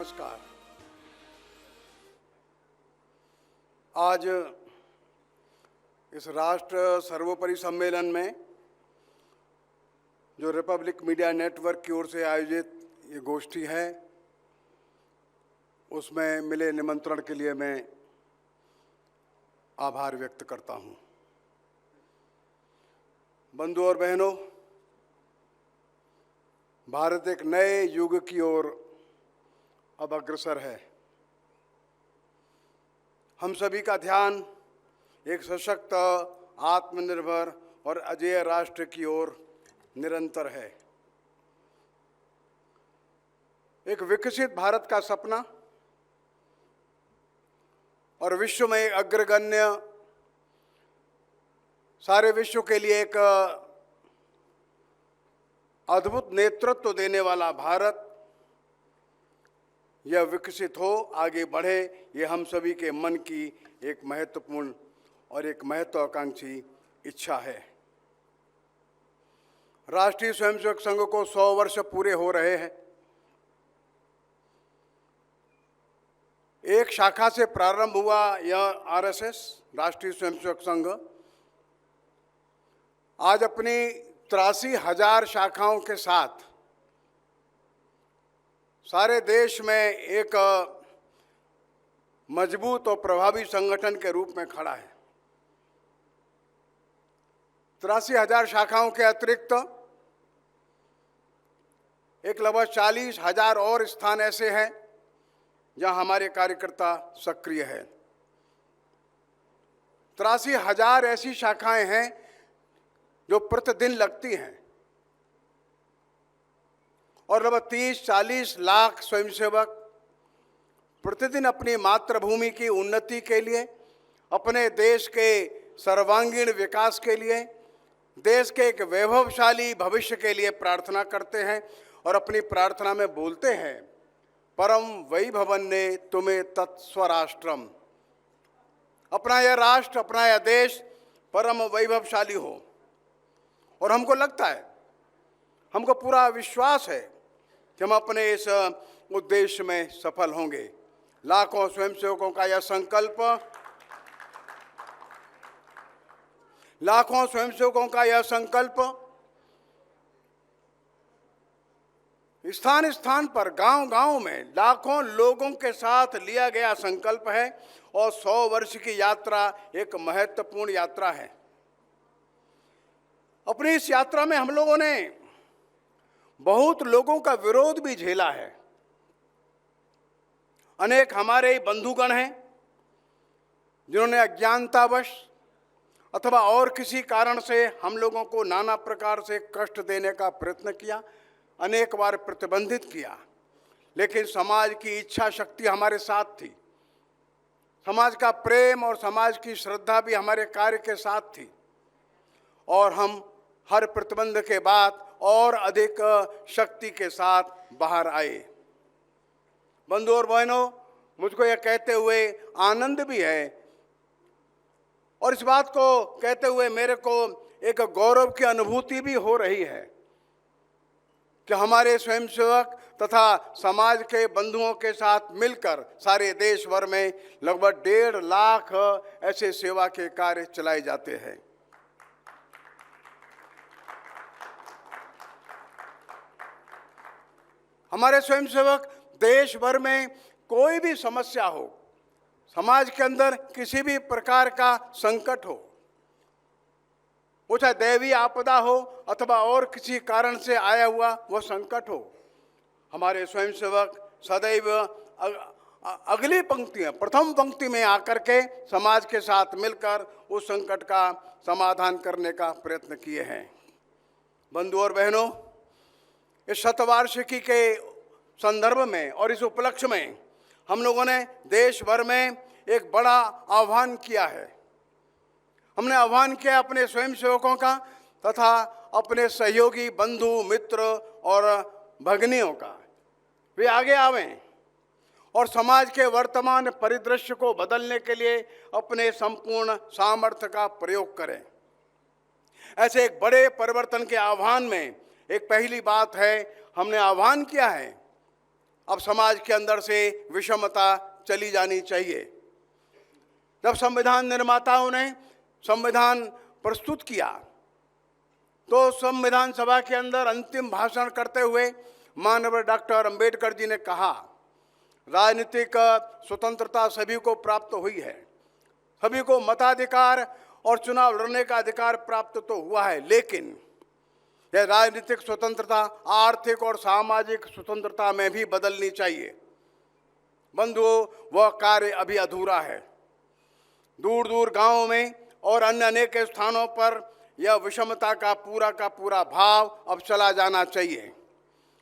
नमस्कार। आज इस राष्ट्र सर्वोपरि सम्मेलन में जो रिपब्लिक मीडिया नेटवर्क की ओर से आयोजित ये गोष्ठी है, उसमें मिले निमंत्रण के लिए मैं आभार व्यक्त करता हूं। बंधु और बहनों, भारत एक नए युग की ओर अब अग्रसर है। हम सभी का ध्यान एक सशक्त, आत्मनिर्भर और अजेय राष्ट्र की ओर निरंतर है। एक विकसित भारत का सपना और विश्व में अग्रगण्य, सारे विश्व के लिए एक अद्भुत नेतृत्व देने वाला भारत यह विकसित हो, आगे बढ़े, ये हम सभी के मन की एक महत्वपूर्ण और एक महत्वाकांक्षी इच्छा है। राष्ट्रीय स्वयंसेवक संघ को 100 वर्ष पूरे हो रहे हैं। एक शाखा से प्रारंभ हुआ यह आरएसएस, राष्ट्रीय स्वयंसेवक संघ, आज अपनी 83,000 शाखाओं के साथ सारे देश में एक मजबूत और प्रभावी संगठन के रूप में खड़ा है। 83,000 शाखाओं के अतिरिक्त एक लगभग 40,000 और स्थान ऐसे हैं जहां हमारे कार्यकर्ता सक्रिय हैं। 83,000 ऐसी शाखाएं हैं जो प्रतिदिन लगती हैं और लगभग 30-40 लाख स्वयंसेवक प्रतिदिन अपनी मातृभूमि की उन्नति के लिए, अपने देश के सर्वांगीण विकास के लिए, देश के एक वैभवशाली भविष्य के लिए प्रार्थना करते हैं और अपनी प्रार्थना में बोलते हैं, परम वैभवन्ने तुम्हें तत्स्वराष्ट्रम। अपना यह राष्ट्र, अपना यह देश परम वैभवशाली हो। और हमको लगता है, हमको पूरा विश्वास है कि हम अपने इस उद्देश्य में सफल होंगे। लाखों स्वयंसेवकों का यह संकल्प, लाखों स्वयंसेवकों का यह संकल्प स्थान स्थान पर, गांव गांव में लाखों लोगों के साथ लिया गया संकल्प है और 100 वर्ष की यात्रा एक महत्वपूर्ण यात्रा है। अपनी इस यात्रा में हम लोगों ने बहुत लोगों का विरोध भी झेला है। अनेक हमारे बंधुगण हैं जिन्होंने अज्ञानतावश अथवा और किसी कारण से हम लोगों को नाना प्रकार से कष्ट देने का प्रयत्न किया, अनेक बार प्रतिबंधित किया, लेकिन समाज की इच्छा शक्ति हमारे साथ थी। समाज का प्रेम और समाज की श्रद्धा भी हमारे कार्य के साथ थी और हम हर प्रतिबंध के बाद और अधिक शक्ति के साथ बाहर आए। बंधु और बहनों, मुझको यह कहते हुए आनंद भी है और इस बात को कहते हुए मेरे को एक गौरव की अनुभूति भी हो रही है कि हमारे स्वयंसेवक तथा समाज के बंधुओं के साथ मिलकर सारे देश भर में लगभग 1.5 लाख ऐसे सेवा के कार्य चलाए जाते हैं। हमारे स्वयंसेवक देश भर में कोई भी समस्या हो, समाज के अंदर किसी भी प्रकार का संकट हो, वो चाहे दैवीय आपदा हो अथवा और किसी कारण से आया हुआ वह संकट हो, हमारे स्वयंसेवक सदैव अगली पंक्ति में, प्रथम पंक्ति में आकर के समाज के साथ मिलकर उस संकट का समाधान करने का प्रयत्न किए हैं। बंधु और बहनों, इस शतवार्षिकी के संदर्भ में और इस उपलक्ष्य में हम लोगों ने देश भर में एक बड़ा आह्वान किया है। हमने आह्वान किया अपने स्वयंसेवकों का तथा अपने सहयोगी बंधु मित्र और भगिनियों का, वे आगे आवें और समाज के वर्तमान परिदृश्य को बदलने के लिए अपने संपूर्ण सामर्थ्य का प्रयोग करें। ऐसे एक बड़े परिवर्तन के आह्वान में एक पहली बात है, हमने आह्वान किया है अब समाज के अंदर से विषमता चली जानी चाहिए। जब संविधान निर्माताओं ने संविधान प्रस्तुत किया तो संविधान सभा के अंदर अंतिम भाषण करते हुए माननीय डॉक्टर अंबेडकर जी ने कहा, राजनीतिक स्वतंत्रता सभी को प्राप्त हुई है, सभी को मताधिकार और चुनाव लड़ने का अधिकार प्राप्त तो हुआ है, लेकिन यह राजनीतिक स्वतंत्रता आर्थिक और सामाजिक स्वतंत्रता में भी बदलनी चाहिए। बंधुओं, वह कार्य अभी अधूरा है। दूर दूर गांवों में और अन्य अनेक स्थानों पर यह विषमता का पूरा भाव अब चला जाना चाहिए।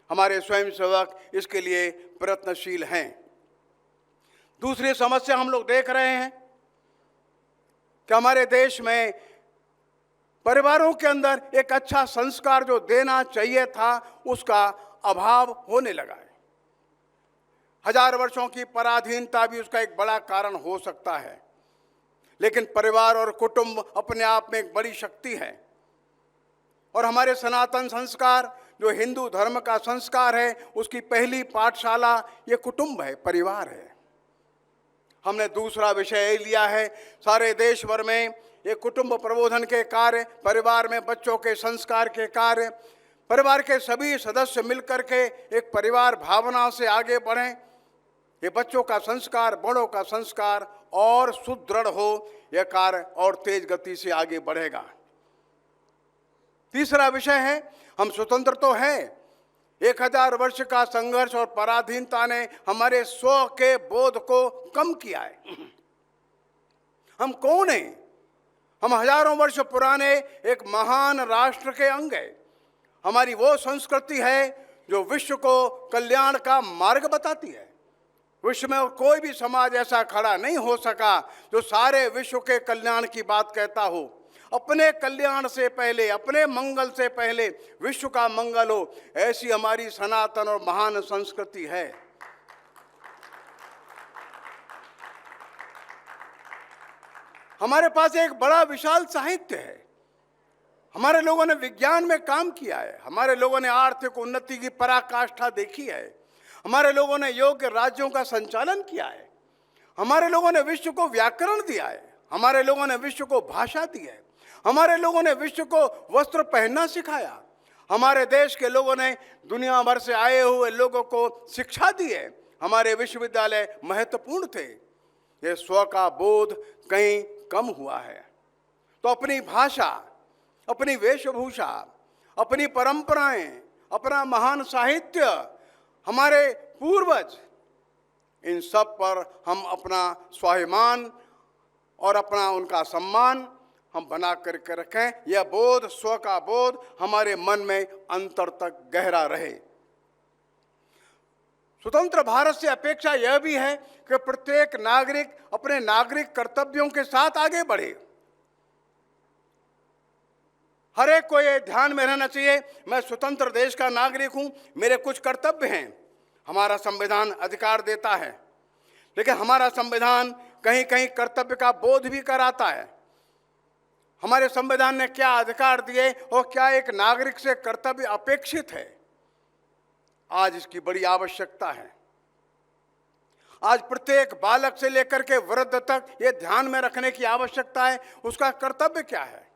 हमारे स्वयंसेवक इसके लिए प्रयत्नशील हैं। दूसरी समस्या हम लोग देख रहे हैं कि हमारे देश में परिवारों के अंदर एक अच्छा संस्कार जो देना चाहिए था उसका अभाव होने लगा है। हजार वर्षों की पराधीनता भी उसका एक बड़ा कारण हो सकता है, लेकिन परिवार और कुटुंब अपने आप में एक बड़ी शक्ति है। और हमारे सनातन संस्कार जो हिंदू धर्म का संस्कार है उसकी पहली पाठशाला ये कुटुंब है, परिवार है। हमने दूसरा विषय लिया है, सारे देश भर में ये कुटुंब प्रबोधन के कार्य, परिवार में बच्चों के संस्कार के कार्य, परिवार के सभी सदस्य मिलकर के एक परिवार भावना से आगे बढ़ें। ये बच्चों का संस्कार, बड़ों का संस्कार और सुदृढ़ हो, यह कार्य और तेज गति से आगे बढ़ेगा। तीसरा विषय है, हम स्वतंत्र तो हैं, 1000 वर्ष का संघर्ष और पराधीनता ने हमारे स्व के बोध को कम किया है। हम कौन हैं? हम हजारों वर्ष पुराने एक महान राष्ट्र के अंग हैं। हमारी वो संस्कृति है जो विश्व को कल्याण का मार्ग बताती है। विश्व में और कोई भी समाज ऐसा खड़ा नहीं हो सका जो सारे विश्व के कल्याण की बात कहता हो। अपने कल्याण से पहले, अपने मंगल से पहले विश्व का मंगल हो, ऐसी हमारी सनातन और महान संस्कृति है। हमारे पास एक बड़ा विशाल साहित्य है। हमारे लोगों ने विज्ञान में काम किया है, हमारे लोगों ने आर्थिक उन्नति की पराकाष्ठा देखी है, हमारे लोगों ने योग्य राज्यों का संचालन किया है, हमारे लोगों ने विश्व को व्याकरण दिया है, हमारे लोगों ने विश्व को भाषा दी है, हमारे लोगों ने विश्व को वस्त्र पहनना सिखाया, हमारे देश के लोगों ने दुनिया भर से आए हुए लोगों को शिक्षा दी है। हमारे विश्वविद्यालय महत्वपूर्ण थे। ये स्व का बोध कहीं कम हुआ है। तो अपनी भाषा, अपनी वेशभूषा, अपनी परंपराएं, अपना महान साहित्य, हमारे पूर्वज, इन सब पर हम अपना स्वाभिमान और अपना उनका सम्मान हम बना करके रखें। यह बोध, स्व का बोध हमारे मन में अंतर तक गहरा रहे। स्वतंत्र भारत से अपेक्षा यह भी है कि प्रत्येक नागरिक अपने नागरिक कर्तव्यों के साथ आगे बढ़े। हर एक को यह ध्यान में रहना चाहिए, मैं स्वतंत्र देश का नागरिक हूं, मेरे कुछ कर्तव्य हैं। हमारा संविधान अधिकार देता है, लेकिन हमारा संविधान कहीं कहीं कर्तव्य का बोध भी कराता है। हमारे संविधान ने क्या अधिकार दिए और क्या एक नागरिक से कर्तव्य अपेक्षित है, आज इसकी बड़ी आवश्यकता है। आज प्रत्येक बालक से लेकर के वृद्ध तक ये ध्यान में रखने की आवश्यकता है, उसका कर्तव्य क्या है,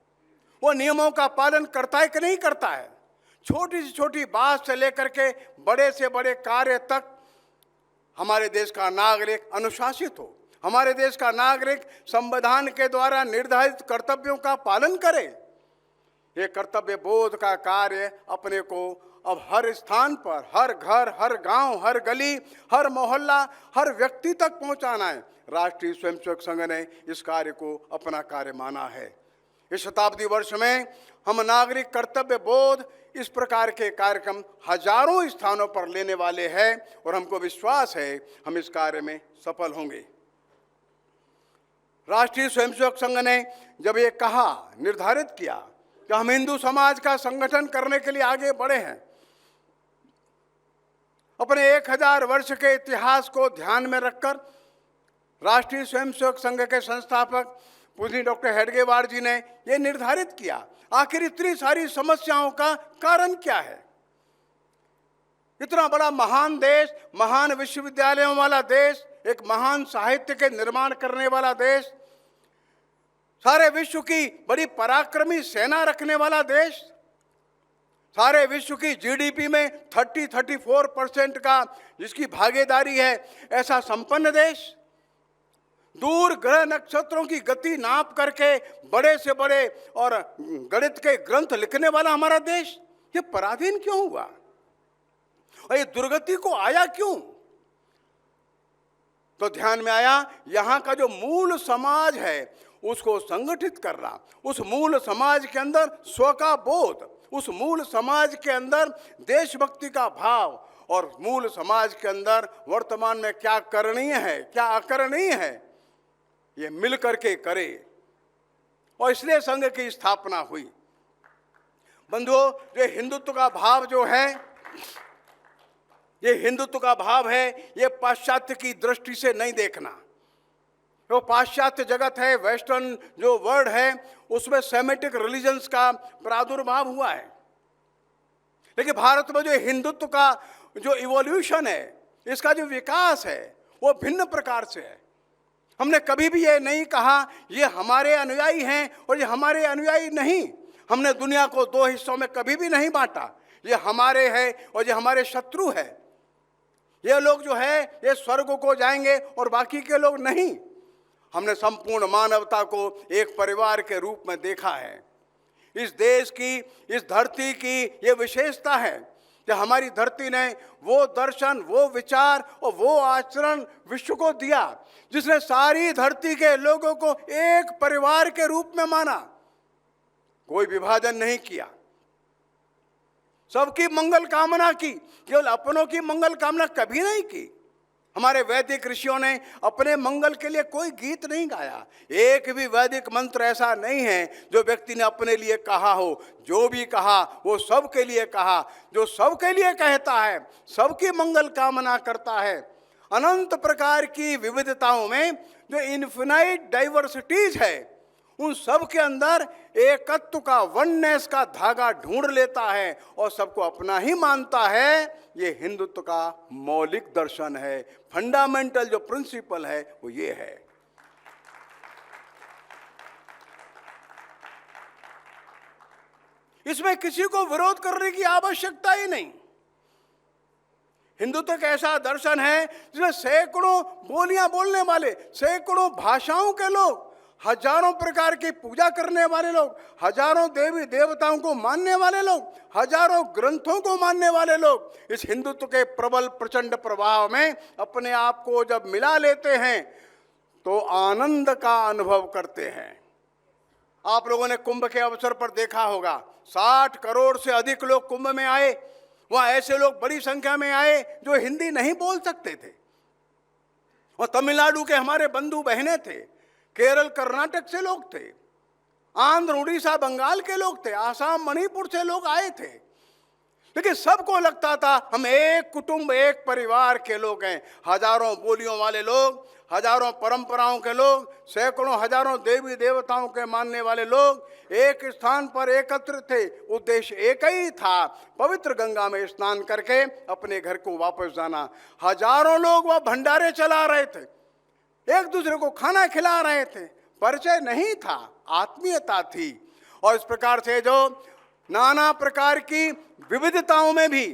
वो नियमों का पालन करता है कि नहीं करता है। छोटी से छोटी बात से लेकर के बड़े से बड़े कार्य तक हमारे देश का नागरिक अनुशासित हो, हमारे देश का नागरिक संविधान के द्वारा निर्धारित कर्तव्यों का पालन करे। ये कर्तव्य बोध का कार्य अपने को अब हर स्थान पर, हर घर, हर गांव, हर गली, हर मोहल्ला, हर व्यक्ति तक पहुंचाना है। राष्ट्रीय स्वयंसेवक संघ ने इस कार्य को अपना कार्य माना है। इस शताब्दी वर्ष में हम नागरिक कर्तव्य बोध इस प्रकार के कार्यक्रम हजारों स्थानों पर लेने वाले हैं और हमको विश्वास है हम इस कार्य में सफल होंगे। राष्ट्रीय स्वयंसेवक संघ ने जब ये कहा, निर्धारित किया कि हम हिंदू समाज का संगठन करने के लिए आगे बढ़े हैं, अपने 1000 वर्ष के इतिहास को ध्यान में रखकर राष्ट्रीय स्वयंसेवक संघ के संस्थापक पूज्य डॉक्टर हेडगेवार जी ने यह निर्धारित किया, आखिर इतनी सारी समस्याओं का कारण क्या है। इतना बड़ा महान देश, महान विश्वविद्यालयों वाला देश, एक महान साहित्य के निर्माण करने वाला देश, सारे विश्व की बड़ी पराक्रमी सेना रखने वाला देश, सारे विश्व की जीडीपी में 34% का जिसकी भागीदारी है, ऐसा संपन्न देश, दूर ग्रह नक्षत्रों की गति नाप करके बड़े से बड़े और गणित के ग्रंथ लिखने वाला हमारा देश, ये पराधीन क्यों हुआ और ये दुर्गति को आया क्यों? तो ध्यान में आया, यहां का जो मूल समाज है उसको संगठित करना, उस मूल समाज के अंदर स्व का बोध, उस मूल समाज के अंदर देशभक्ति का भाव, और मूल समाज के अंदर वर्तमान में क्या करणीय है, क्या अकरणीय है, ये मिल करके करे। और इसलिए संघ की स्थापना हुई। बंधुओं, ये हिंदुत्व का भाव जो है, ये हिंदुत्व का भाव है, ये पाश्चात्य की दृष्टि से नहीं देखना। जो पाश्चात्य जगत है, वेस्टर्न जो वर्ल्ड है, उसमें सेमेटिक रिलीजन्स का प्रादुर्भाव हुआ है, लेकिन भारत में जो हिंदुत्व का जो इवोल्यूशन है, इसका जो विकास है, वो भिन्न प्रकार से है। हमने कभी भी ये नहीं कहा ये हमारे अनुयायी हैं और ये हमारे अनुयायी नहीं। हमने दुनिया को दो हिस्सों में कभी भी नहीं बांटा, ये हमारे हैं और ये हमारे शत्रु है। ये लोग जो है ये स्वर्ग को जाएंगे और बाकी के लोग नहीं। हमने संपूर्ण मानवता को एक परिवार के रूप में देखा है। इस देश की, इस धरती की ये विशेषता है कि हमारी धरती ने वो दर्शन, वो विचार और वो आचरण विश्व को दिया जिसने सारी धरती के लोगों को एक परिवार के रूप में माना, कोई विभाजन नहीं किया, सबकी मंगल कामना की, केवल अपनों की मंगल कामना कभी नहीं की। हमारे वैदिक ऋषियों ने अपने मंगल के लिए कोई गीत नहीं गाया। एक भी वैदिक मंत्र ऐसा नहीं है जो व्यक्ति ने अपने लिए कहा हो। जो भी कहा वो सबके लिए कहा। जो सबके लिए कहता है, सबकी मंगल कामना करता है। अनंत प्रकार की विविधताओं में जो इन्फिनाइट डाइवर्सिटीज है, उन सब के अंदर एकत्व का, वननेस का धागा ढूंढ लेता है और सबको अपना ही मानता है। ये हिंदुत्व का मौलिक दर्शन है। फंडामेंटल जो प्रिंसिपल है वो ये है। इसमें किसी को विरोध करने की आवश्यकता ही नहीं। हिंदुत्व का ऐसा दर्शन है जिसमें सैकड़ों बोलियां बोलने वाले, सैकड़ों भाषाओं के लोग, हजारों प्रकार की पूजा करने वाले लोग, हजारों देवी देवताओं को मानने वाले लोग, हजारों ग्रंथों को मानने वाले लोग इस हिंदुत्व के प्रबल प्रचंड प्रभाव में अपने आप को जब मिला लेते हैं तो आनंद का अनुभव करते हैं। आप लोगों ने कुंभ के अवसर पर देखा होगा, 60 करोड़ से अधिक लोग कुंभ में आए। वहां ऐसे लोग बड़ी संख्या में आए जो हिंदी नहीं बोल सकते थे। और तमिलनाडु के हमारे बंधु बहनें थे, केरल कर्नाटक से लोग थे, आंध्र उड़ीसा बंगाल के लोग थे, आसाम मणिपुर से लोग आए थे। लेकिन सबको लगता था हम एक कुटुंब, एक परिवार के लोग हैं। हजारों बोलियों वाले लोग, हजारों परंपराओं के लोग, सैकड़ों हजारों देवी देवताओं के मानने वाले लोग एक स्थान पर एकत्र थे। उद्देश्य एक ही था, पवित्र गंगा में स्नान करके अपने घर को वापस जाना। हजारों लोग वह भंडारे चला रहे थे, एक दूसरे को खाना खिला रहे थे। परिचय नहीं था, आत्मीयता थी। और इस प्रकार से जो नाना प्रकार की विविधताओं में भी,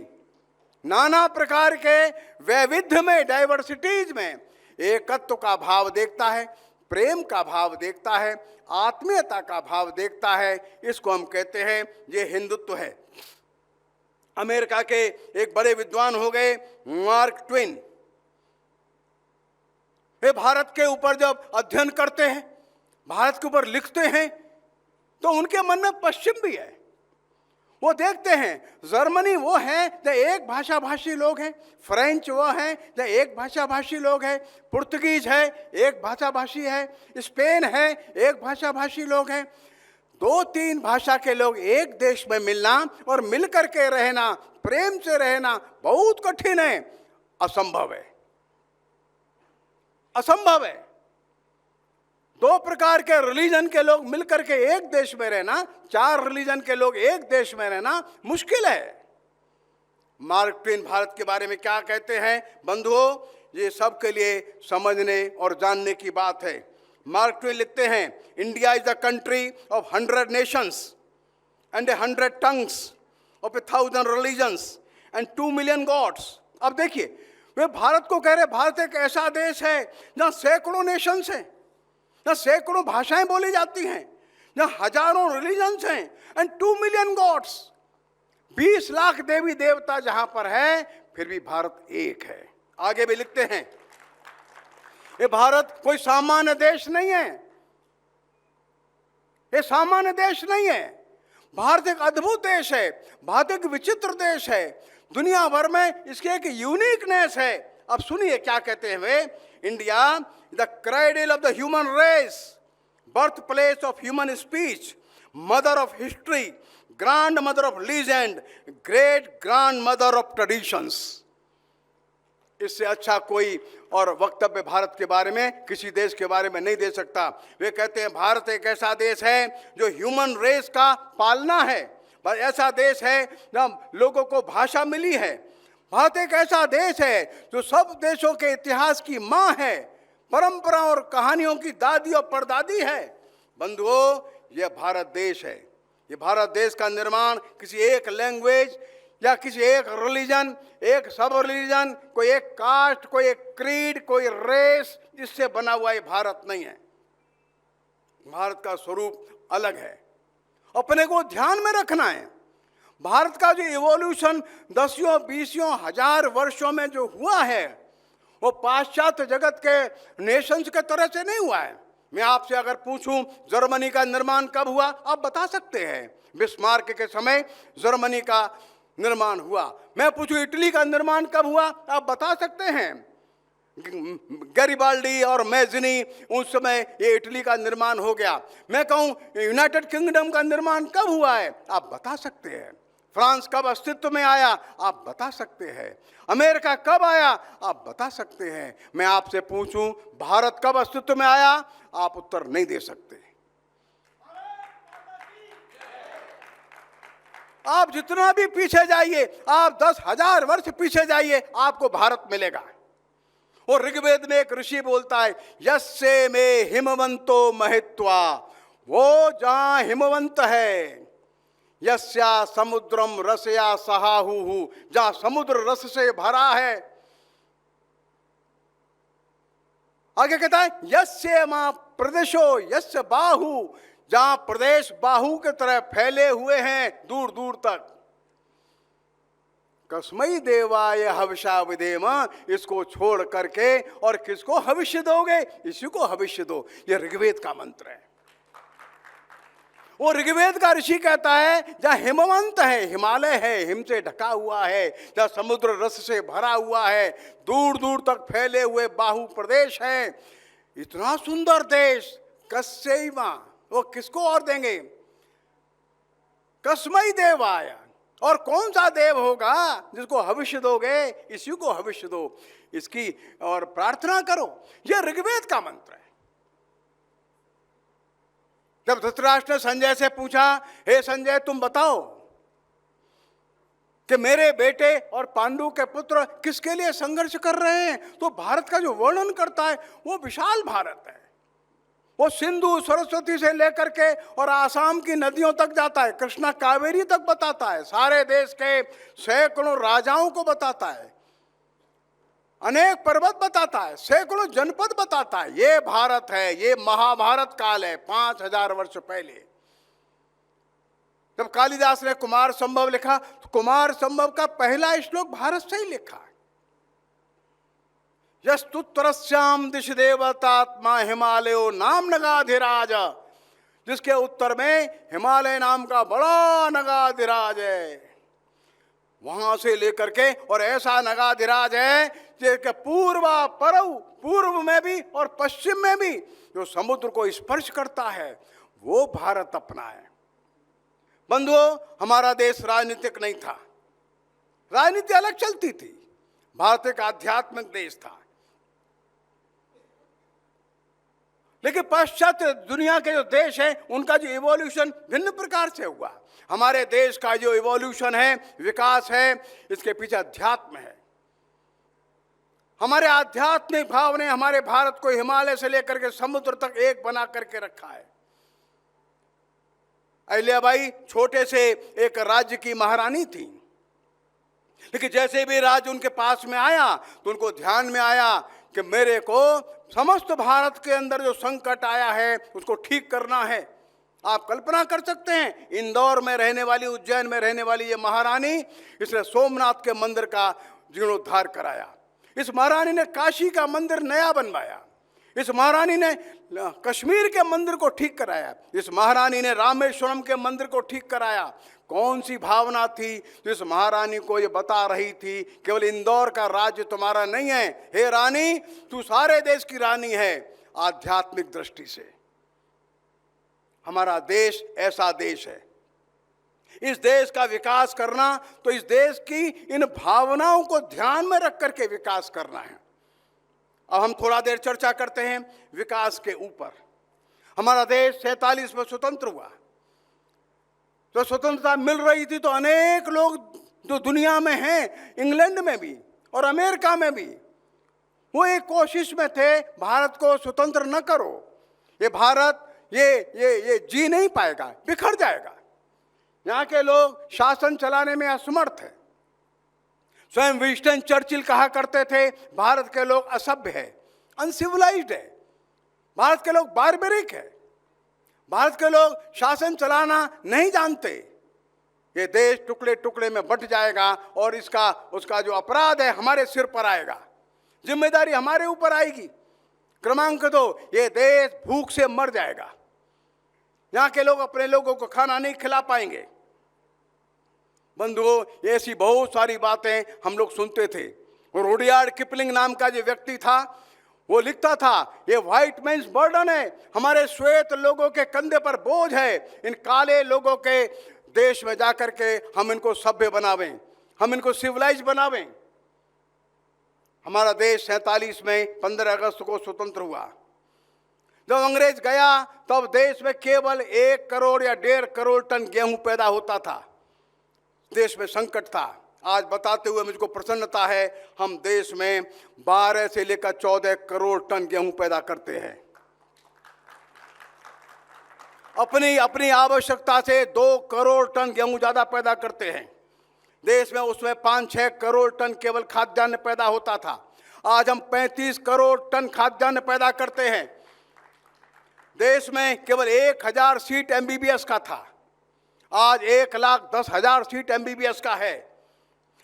नाना प्रकार के वैविध्य में, डाइवर्सिटीज में एकत्व का भाव देखता है, प्रेम का भाव देखता है, आत्मीयता का भाव देखता है, इसको हम कहते हैं ये हिंदुत्व है। अमेरिका के एक बड़े विद्वान हो गए मार्क ट्वेन। वे भारत के ऊपर जब अध्ययन करते हैं, भारत के ऊपर लिखते हैं, तो उनके मन में पश्चिम भी है। वो देखते हैं जर्मनी वो है जो एक भाषा भाषी लोग हैं, फ्रेंच वो है जो एक भाषा भाषी लोग हैं, पुर्तगीज है एक भाषा भाषी है, स्पेन है एक भाषा भाषी लोग हैं। 2-3 भाषा के लोग एक देश में मिलना और मिल करके रहना, प्रेम से रहना बहुत कठिन है, असंभव है, असंभव है। 2 प्रकार के रिलीजन के लोग मिलकर के एक देश में रहना, 4 रिलीजन के लोग एक देश में रहना मुश्किल है। मार्क ट्वेन भारत के बारे में क्या कहते हैं बंधुओं, ये सबके लिए समझने और जानने की बात है। मार्क ट्वेन लिखते हैं, India is the country of 100 nations and 100 tongues of 1000 religions and 2 million gods. अब देखिए, वे भारत को कह रहे, भारत एक ऐसा देश है जहाँ सैकड़ों नेशंस हैं, जहाँ सैकड़ों भाषाएं बोली जाती हैं, जहाँ हजारों रिलीजन्स हैं एंड 2 मिलियन गॉड्स, 20 लाख देवी देवता जहां पर है, फिर भी भारत एक है। आगे भी लिखते हैं, ये भारत कोई सामान्य देश नहीं है, ये सामान्य देश नहीं है। भारत एक अद्भुत देश है, भारत एक विचित्र देश है, दुनिया भर में इसकी एक यूनिकनेस है। अब सुनिए क्या कहते हैं वे, India the cradle of the human race, birthplace of human speech, mother of history, grandmother of legend, great grandmother of traditions. इससे अच्छा कोई और वक्तव्य भारत के बारे में, किसी देश के बारे में नहीं दे सकता। वे कहते हैं भारत एक ऐसा देश है जो ह्यूमन रेस का पालना है, ऐसा देश है जहाँ लोगों को भाषा मिली है। भारत एक ऐसा देश है जो सब देशों के इतिहास की माँ है, परंपरा और कहानियों की दादी और परदादी है। बंधुओं, यह भारत देश है। ये भारत देश का निर्माण किसी एक लैंग्वेज या किसी एक रिलीजन, एक सब रिलीजन, कोई एक कास्ट, कोई एक क्रीड, कोई रेस, इससे बना हुआ ये भारत नहीं है। भारत का स्वरूप अलग है, अपने को ध्यान में रखना है। भारत का जो इवोल्यूशन 10-20 हजार वर्षों में जो हुआ है, वो पाश्चात्य जगत के नेशंस के तरह से नहीं हुआ है। मैं आपसे अगर पूछूं जर्मनी का निर्माण कब हुआ, आप बता सकते हैं, बिस्मार्क के समय जर्मनी का निर्माण हुआ। मैं पूछूं इटली का निर्माण कब हुआ, आप बता सकते हैं, गैरिबाल्डी और मैजिनी, उस समय ये इटली का निर्माण हो गया। मैं कहूं यूनाइटेड किंगडम का निर्माण कब हुआ है, आप बता सकते हैं। फ्रांस कब अस्तित्व में आया, आप बता सकते हैं। अमेरिका कब आया, आप बता सकते हैं। मैं आपसे पूछूं भारत कब अस्तित्व में आया, आप उत्तर नहीं दे सकते। आप जितना भी पीछे जाइए, आप 10,000 वर्ष पीछे जाइए, आपको भारत मिलेगा। और ऋग्वेद में एक ऋषि बोलता है, यस्से में हिमवंतो महित्वा, वो जहां हिमवंत है, यस्या समुद्रम रसया सहाहु, जहां समुद्र रस से भरा है। आगे कहता है, यस्य मां प्रदेशो यस्य बाहु, जहां प्रदेश बाहु के तरह फैले हुए हैं दूर दूर तक। कस्मै देवाय हविषा विधेम, इसको छोड़ करके और किसको हविष्य दोगे, इसी को हविष्य दो। ये ऋग्वेद का मंत्र है। वो ऋग्वेद का ऋषि कहता है, जहाँ हिमवंत है, हिमालय है, हिम से ढका हुआ है, जहाँ समुद्र रस से भरा हुआ है, दूर दूर तक फैले हुए बाहु प्रदेश है, इतना सुंदर देश, कस्यैवा, वो किसको और देंगे, कस्मै देवाय, और कौन सा देव होगा जिसको हविष्य दोगे, इसी को हविष्य दो, इसकी और प्रार्थना करो। यह ऋग्वेद का मंत्र है। जब धृतराष्ट्र ने संजय से पूछा, हे संजय तुम बताओ कि मेरे बेटे और पांडु के पुत्र किसके लिए संघर्ष कर रहे हैं, तो भारत का जो वर्णन करता है वो विशाल भारत है। वो सिंधु सरस्वती से लेकर के और आसाम की नदियों तक जाता है, कृष्णा कावेरी तक बताता है, सारे देश के सैकड़ों राजाओं को बताता है, अनेक पर्वत बताता है, सैकड़ों जनपद बताता है। ये भारत है, ये महाभारत काल है, 5000 वर्ष पहले। जब कालिदास ने कुमार संभव लिखा, तो कुमार संभव का पहला श्लोक भारत से ही लिखा है। यस्तुत्तरस्याम दिश देवतात्मा हिमालयो नाम नगाधिराज, जिसके उत्तर में हिमालय नाम का बड़ा नगाधिराज है। वहां से लेकर के, और ऐसा नगाधिराज है जिसके पूर्व में भी और पश्चिम में भी जो समुद्र को स्पर्श करता है, वो भारत अपना है। बंधुओं, हमारा देश राजनीतिक नहीं था, राजनीति अलग चलती थी। भारत एक आध्यात्मिक देश था। लेकिन पाश्चात्य दुनिया के जो देश हैं उनका जो इवोल्यूशन भिन्न प्रकार से हुआ। हमारे देश का जो इवोल्यूशन है, विकास है, इसके पीछे अध्यात्म है। हमारे आध्यात्मिक भाव ने हमारे भारत को हिमालय से लेकर के समुद्र तक एक बना करके रखा है। अहिल्याबाई छोटे से एक राज्य की महारानी थी, लेकिन जैसे भी राज्य उनके पास में आया तो उनको ध्यान में आया कि मेरे को समस्त भारत के अंदर जो संकट आया है उसको ठीक करना है। आप कल्पना कर सकते हैं, इंदौर में रहने वाली, उज्जैन में रहने वाली ये महारानी, इसने सोमनाथ के मंदिर का जीर्णोद्धार कराया। इस महारानी ने काशी का मंदिर नया बनवाया। इस महारानी ने कश्मीर के मंदिर को ठीक कराया। इस महारानी ने रामेश्वरम के मंदिर को ठीक कराया। कौन सी भावना थी जो इस महारानी को ये बता रही थी, केवल इंदौर का राज्य तुम्हारा नहीं है, हे रानी तू सारे देश की रानी है। आध्यात्मिक दृष्टि से हमारा देश ऐसा देश है। इस देश का विकास करना तो इस देश की इन भावनाओं को ध्यान में रख करके विकास करना है। अब हम थोड़ा देर चर्चा करते हैं विकास के ऊपर। हमारा देश 47 में स्वतंत्र हुआ। तो स्वतंत्रता मिल रही थी तो अनेक लोग जो दुनिया में हैं, इंग्लैंड में भी और अमेरिका में भी, वो एक कोशिश में थे भारत को स्वतंत्र न करो, ये भारत ये जी नहीं पाएगा, बिखर जाएगा। यहाँ के लोग शासन चलाने में असमर्थ है। स्वयं विंस्टन चर्चिल कहा करते थे भारत के लोग असभ्य है, अनसिविलाइज्ड है, भारत के लोग बारबेरिक है, भारत के लोग शासन चलाना नहीं जानते। ये देश टुकड़े टुकड़े में बंट जाएगा और उसका जो अपराध है हमारे सिर पर आएगा, जिम्मेदारी हमारे ऊपर आएगी। क्रमांक 2, ये देश भूख से मर जाएगा। यहाँ के लोग अपने लोगों को खाना नहीं खिला पाएंगे। बंधुओं, ऐसी बहुत सारी बातें हम लोग सुनते थे। और रुडयार्ड किपलिंग नाम का जो व्यक्ति था वो लिखता था, ये व्हाइट मैन्स बर्डन है, हमारे श्वेत लोगों के कंधे पर बोझ है। इन काले लोगों के देश में जाकर के हम इनको सभ्य बनावें, हम इनको सिविलाइज बनावें। हमारा देश 47 में 15 अगस्त को स्वतंत्र हुआ। जब अंग्रेज गया तब देश में केवल 1 करोड़ या 1.5 करोड़ टन गेहूं पैदा होता था। देश में संकट था। आज बताते हुए मुझको प्रसन्नता है, हम देश में 12 से लेकर 14 करोड़ टन गेहूं पैदा करते हैं। अपनी आवश्यकता से 2 करोड़ टन गेहूं ज्यादा पैदा करते हैं। देश में उसमें 5-6 करोड़ टन केवल खाद्यान्न पैदा होता था। आज हम 35 करोड़ टन खाद्यान्न पैदा करते हैं। देश में केवल 1000 सीट MBBS का था, आज 1,10,000 सीट MBBS का है।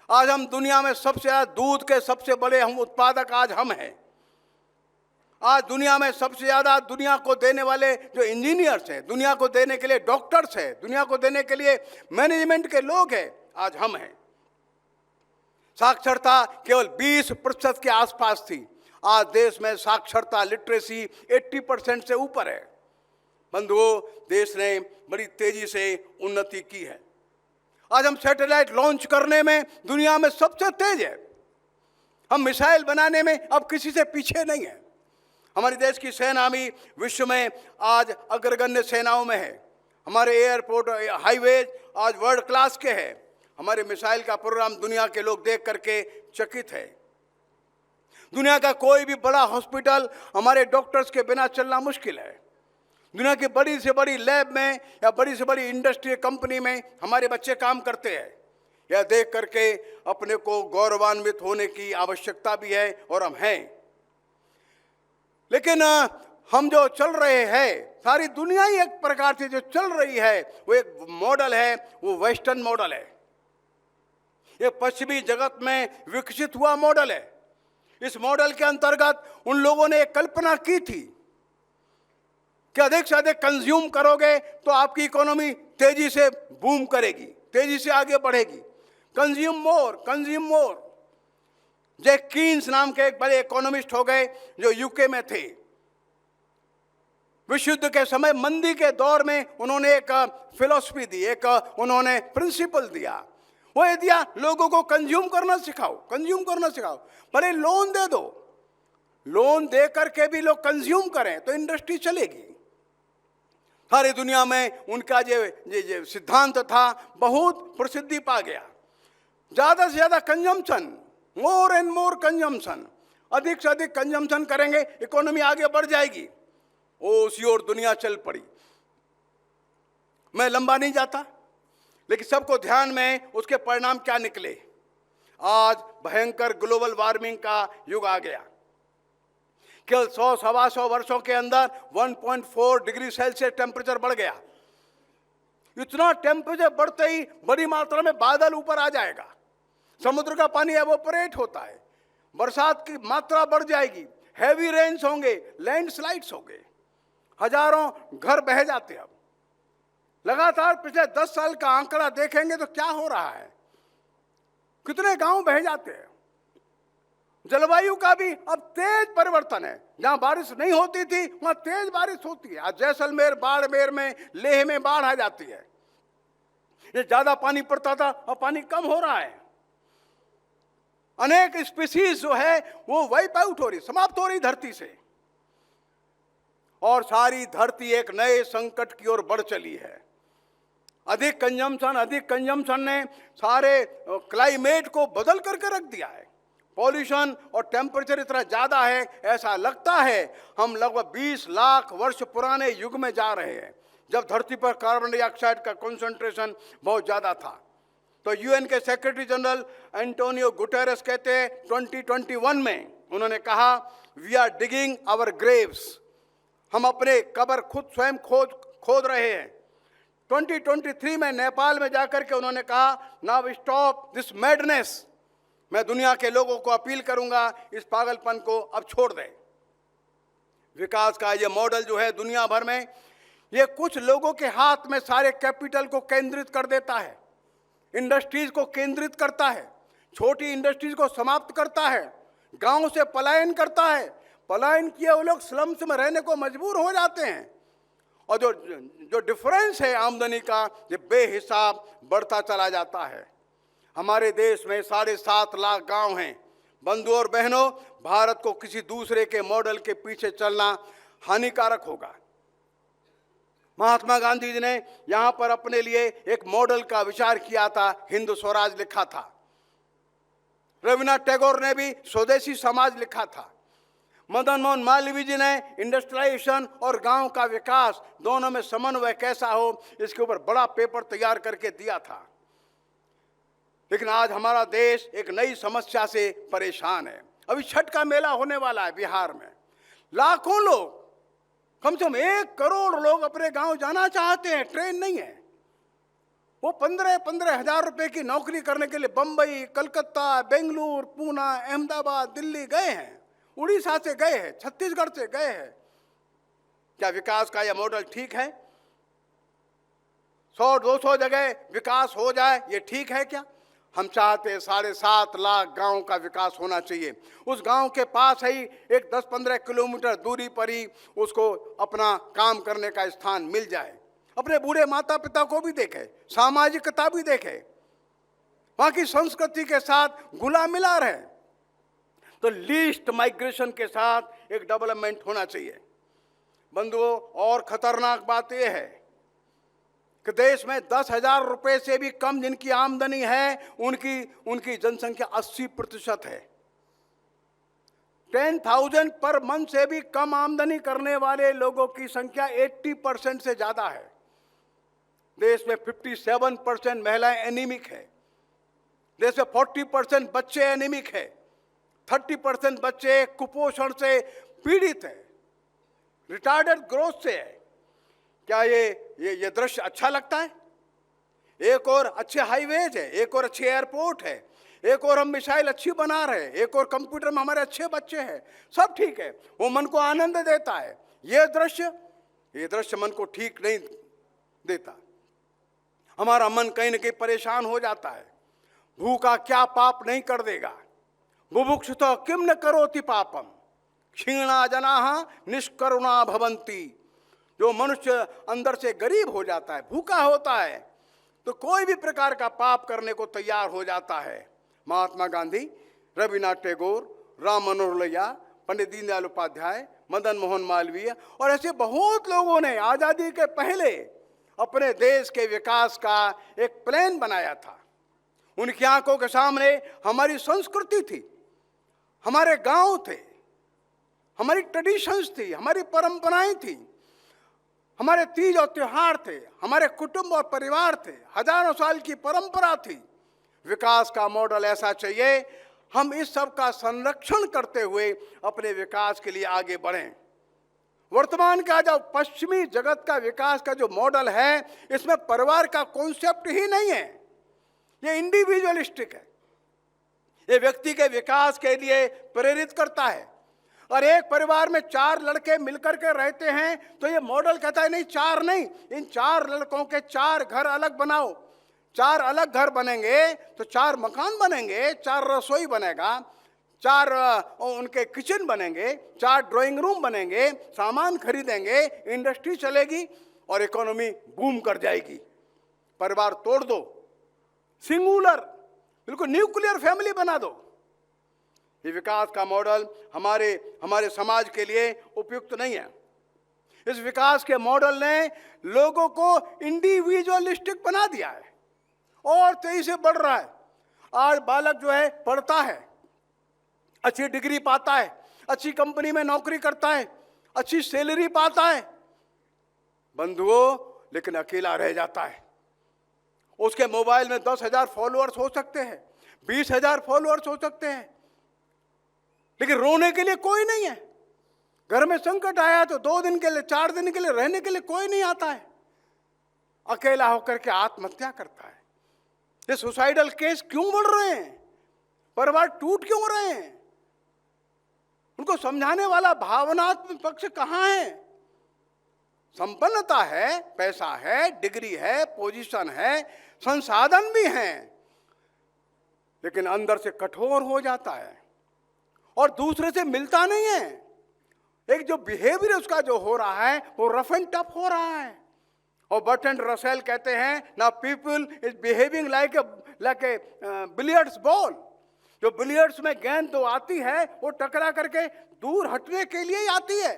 आज हम दुनिया में सबसे ज्यादा दूध के सबसे बड़े हम उत्पादक आज हम हैं। आज दुनिया में सबसे ज्यादा दुनिया को देने वाले जो इंजीनियर्स हैं, दुनिया को देने के लिए डॉक्टर्स हैं, दुनिया को देने के लिए मैनेजमेंट के लोग हैं, आज हम हैं। साक्षरता केवल 20% के आसपास थी, आज देश में साक्षरता लिटरेसी 80% से ऊपर है। बंधुओं, देश ने बड़ी तेजी से उन्नति की है। आज हम सैटेलाइट लॉन्च करने में दुनिया में सबसे तेज है। हम मिसाइल बनाने में अब किसी से पीछे नहीं है। हमारे देश की सेना भी विश्व में आज अग्रगण्य सेनाओं में है। हमारे एयरपोर्ट, हाईवेज आज वर्ल्ड क्लास के हैं। हमारे मिसाइल का प्रोग्राम दुनिया के लोग देख करके चकित है। दुनिया का कोई भी बड़ा हॉस्पिटल हमारे डॉक्टर्स के बिना चलना मुश्किल है। दुनिया की बड़ी से बड़ी लैब में या बड़ी से बड़ी इंडस्ट्री कंपनी में हमारे बच्चे काम करते हैं। यह देख करके अपने को गौरवान्वित होने की आवश्यकता भी है और हम हैं। लेकिन हम जो चल रहे हैं, सारी दुनिया ही एक प्रकार से जो चल रही है वो एक मॉडल है, वो वेस्टर्न मॉडल है। ये पश्चिमी जगत में विकसित हुआ मॉडल है। इस मॉडल के अंतर्गत उन लोगों ने एक कल्पना की थी कि अधिक से अधिक कंज्यूम करोगे तो आपकी इकोनॉमी तेजी से बूम करेगी, तेजी से आगे बढ़ेगी। Consume more, consume more. Jack Keynes नाम के एक बड़े इकोनॉमिस्ट हो गए जो यूके में थे। विश्व युद्ध के समय, मंदी के दौर में उन्होंने एक फिलॉसफी दी, एक उन्होंने प्रिंसिपल दिया। वो ये दिया, लोगों को कंज्यूम करना सिखाओ, कंज्यूम करना सिखाओ, भले लोन दे दो, लोन दे करके भी लोग कंज्यूम करें तो इंडस्ट्री चलेगी। सारी दुनिया में उनका ये सिद्धांत था बहुत प्रसिद्धि पा गया। ज़्यादा से ज़्यादा consumption, more and more consumption, अधिक से अधिक कंजम्पशन करेंगे, इकोनॉमी आगे बढ़ जाएगी। उसी ओर दुनिया चल पड़ी। मैं लंबा नहीं जाता, लेकिन सबको ध्यान में उसके परिणाम क्या निकले। आज भयंकर ग्लोबल वार्मिंग का युग आ गया। केवल 100-125 वर्षों के अंदर 1.4 डिग्री सेल्सियस टेम्परेचर बढ़ गया। इतना टेम्परेचर बढ़ते ही बड़ी मात्रा में बादल ऊपर आ जाएगा, समुद्र का पानी एवोपरेट होता है, बरसात की मात्रा बढ़ जाएगी, हैवी रेन्स होंगे, लैंडस्लाइड्स होंगे, हजारों घर बह जाते। अब लगातार पिछले 10 साल का आंकड़ा देखेंगे तो क्या हो रहा है, कितने गांव बह जाते हैं। जलवायु का भी अब तेज परिवर्तन है। जहां बारिश नहीं होती थी वहां तेज बारिश होती है। आज जैसलमेर, बाड़मेर में, लेह में बाढ़ आ जाती है। ये ज्यादा पानी पड़ता था, अब पानी कम हो रहा है। अनेक स्पीसीज जो है वो वाइप आउट हो रही, समाप्त हो रही धरती से, और सारी धरती एक नए संकट की ओर बढ़ चली है। अधिक कंजम्पशन ने सारे क्लाइमेट को बदल करके रख दिया है। पॉल्यूशन और टेम्परेचर इतना ज़्यादा है, ऐसा लगता है हम लगभग 20 लाख वर्ष पुराने युग में जा रहे हैं, जब धरती पर कार्बन डाइऑक्साइड का कंसंट्रेशन बहुत ज़्यादा था। तो यूएन के सेक्रेटरी जनरल एंटोनियो गुटेरेस कहते हैं 2021 में उन्होंने कहा, we are digging our graves, हम अपने कब्र खुद स्वयं खोद रहे हैं। 2023 में नेपाल में जाकर के उन्होंने कहा, नाउ स्टॉप दिस मैडनेस, मैं दुनिया के लोगों को अपील करूंगा इस पागलपन को अब छोड़ दें। विकास का ये मॉडल जो है दुनिया भर में, ये कुछ लोगों के हाथ में सारे कैपिटल को केंद्रित कर देता है, इंडस्ट्रीज को केंद्रित करता है, छोटी इंडस्ट्रीज को समाप्त करता है, गांव से पलायन करता है। पलायन किए वो लोग स्लम्स में रहने को मजबूर हो जाते हैं, और जो डिफरेंस है आमदनी का, ये बेहिसाब बढ़ता चला जाता है। हमारे देश में 7.5 लाख गांव हैं। बंधु और बहनों, भारत को किसी दूसरे के मॉडल के पीछे चलना हानिकारक होगा। महात्मा गांधी जी ने यहां पर अपने लिए एक मॉडल का विचार किया था, हिंद स्वराज लिखा था। रविन्द्रनाथ टैगोर ने भी स्वदेशी समाज लिखा था। मदन मोहन मालवीय जी ने इंडस्ट्रियलाइजेशन और गांव का विकास दोनों में समन्वय कैसा हो, इसके ऊपर बड़ा पेपर तैयार करके दिया था। लेकिन आज हमारा देश एक नई समस्या से परेशान है। अभी छठ का मेला होने वाला है बिहार में। लाखों लोग, कम से कम 1 करोड़ लोग अपने गांव जाना चाहते हैं, ट्रेन नहीं है। वो 15 हजार रुपए की नौकरी करने के लिए बंबई, कलकत्ता, बेंगलुरु, पूना, अहमदाबाद, दिल्ली गए हैं, उड़ीसा से गए हैं, छत्तीसगढ़ से गए हैं। क्या विकास का यह मॉडल ठीक है? 100-200 जगह विकास हो जाए, ये ठीक है क्या? हम चाहते हैं 7.5 लाख गांव का विकास होना चाहिए। उस गांव के पास ही एक 10-15 किलोमीटर दूरी पर ही उसको अपना काम करने का स्थान मिल जाए। अपने बूढ़े माता पिता को भी देखे, सामाजिकता भी देखे, वहाँ की संस्कृति के साथ घुला मिला रहे। तो लीस्ट माइग्रेशन के साथ एक डेवलपमेंट होना चाहिए। बंधुओं, और खतरनाक बात यह है कि देश में 10,000 रुपए से भी कम जिनकी आमदनी है, उनकी जनसंख्या 80% है। 10,000 पर मंथ से भी कम आमदनी करने वाले लोगों की संख्या 80% से ज्यादा है। देश में 57% महिलाएं एनीमिक है। देश में 40% बच्चे एनीमिक है। 30% बच्चे कुपोषण से पीड़ित है, रिटार्डेड ग्रोथ से है। क्या ये दृश्य अच्छा लगता है? एक और अच्छे हाईवेज है, एक और अच्छे एयरपोर्ट है, एक और हम मिसाइल अच्छी बना रहे हैं, एक और कंप्यूटर में हमारे अच्छे बच्चे हैं, सब ठीक है, वो मन को आनंद देता है। ये दृश्य मन को ठीक नहीं देता। हमारा मन कहीं न कहीं परेशान हो जाता है। भूखा क्या पाप नहीं कर देगा, बुभुक्षितो किम न करोति पापम, क्षीणा जनाः निष्करुणा भवन्ति। जो मनुष्य अंदर से गरीब हो जाता है, भूखा होता है, तो कोई भी प्रकार का पाप करने को तैयार हो जाता है। महात्मा गांधी, रविन्द्रनाथ टैगोर, राम मनोहर लोहिया, पंडित दीनदयाल उपाध्याय, मदन मोहन मालवीय और ऐसे बहुत लोगों ने आज़ादी के पहले अपने देश के विकास का एक प्लान बनाया था। उनकी आंखों के सामने हमारी संस्कृति थी, हमारे गांव थे, हमारी ट्रेडिशंस थी, हमारी परंपराएं थी, हमारे तीज और त्योहार थे, हमारे कुटुंब और परिवार थे, हजारों साल की परंपरा थी। विकास का मॉडल ऐसा चाहिए, हम इस सब का संरक्षण करते हुए अपने विकास के लिए आगे बढ़ें। वर्तमान का जो पश्चिमी जगत का विकास का जो मॉडल है, इसमें परिवार का कॉन्सेप्ट ही नहीं है, ये इंडिविजुअलिस्टिक है। ये व्यक्ति के विकास के लिए प्रेरित करता है। और एक परिवार में 4 लड़के मिलकर के रहते हैं तो ये मॉडल कहता है नहीं, 4 नहीं, इन 4 लड़कों के 4 घर अलग बनाओ। 4 अलग घर बनेंगे तो 4 मकान बनेंगे, 4 रसोई बनेगा, 4 उनके किचन बनेंगे, 4 ड्राइंग रूम बनेंगे, सामान खरीदेंगे, इंडस्ट्री चलेगी और इकोनॉमी बूम कर जाएगी। परिवार तोड़ दो, सिंगुलर, बिल्कुल न्यूक्लियर फैमिली बना दो। ये विकास का मॉडल हमारे समाज के लिए उपयुक्त नहीं है। इस विकास के मॉडल ने लोगों को इंडिविजुअलिस्टिक बना दिया है और तेजी से बढ़ रहा है। आज बालक जो है पढ़ता है, अच्छी डिग्री पाता है, अच्छी कंपनी में नौकरी करता है, अच्छी सैलरी पाता है, बंधुओं, लेकिन अकेला रह जाता है। उसके मोबाइल में 10,000 फॉलोअर्स हो सकते हैं, 20,000 फॉलोअर्स हो सकते हैं, लेकिन रोने के लिए कोई नहीं है। घर में संकट आया तो 2 दिन के लिए, 4 दिन के लिए रहने के लिए कोई नहीं आता है। अकेला होकर के आत्महत्या करता है। ये सुसाइडल केस क्यों बढ़ रहे हैं? परिवार टूट क्यों रहे हैं? उनको समझाने वाला भावनात्मक पक्ष कहाँ है? संपन्नता है, पैसा है, डिग्री है, पोजीशन है, संसाधन भी हैं, लेकिन अंदर से कठोर हो जाता है और दूसरे से मिलता नहीं है। एक जो बिहेवियर उसका जो हो रहा है वो रफ एंड टफ हो रहा है। और बर्ट्रैंड रसेल कहते हैं ना, people is behaving like a billiards ball. जो बिलियर्ड्स में गेंद तो आती है वो टकरा करके दूर हटने के लिए ही आती है।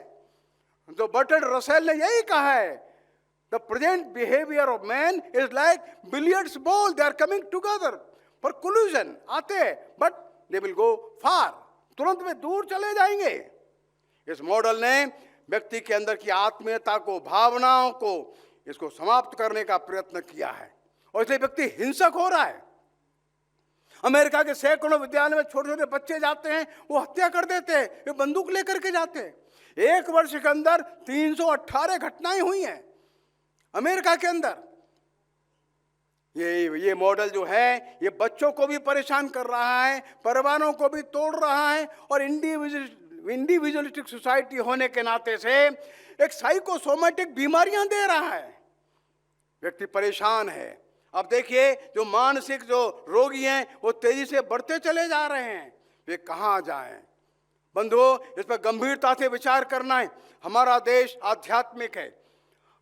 तो बर्ट्रैंड रसेल ने यही कहा है, the present behaviour of man is like billiards ball, they are coming together for collision. आते हैं बट दे विल गो फार, तुरंत में दूर चले जाएंगे। इस मॉडल ने व्यक्ति के अंदर की आत्मीयता को, भावनाओं को, इसको समाप्त करने का प्रयत्न किया है और इसलिए व्यक्ति हिंसक हो रहा है। अमेरिका के सैकड़ों विद्यालयों में छोटे छोटे बच्चे जाते हैं, वो हत्या कर देते हैं, वे बंदूक लेकर के जाते हैं। 1 वर्ष के अंदर 318 घटनाएं हुई हैं अमेरिका के अंदर। ये मॉडल जो है ये बच्चों को भी परेशान कर रहा है, परिवारों को भी तोड़ रहा है और इंडिविजुअलिस्टिक सोसाइटी होने के नाते से एक साइकोसोमेटिक बीमारियां दे रहा है। व्यक्ति परेशान है। अब देखिए, जो मानसिक जो रोगी हैं वो तेजी से बढ़ते चले जा रहे हैं, वे कहाँ जाएं? बंधुओं, इस पर गंभीरता से विचार करना है। हमारा देश आध्यात्मिक है,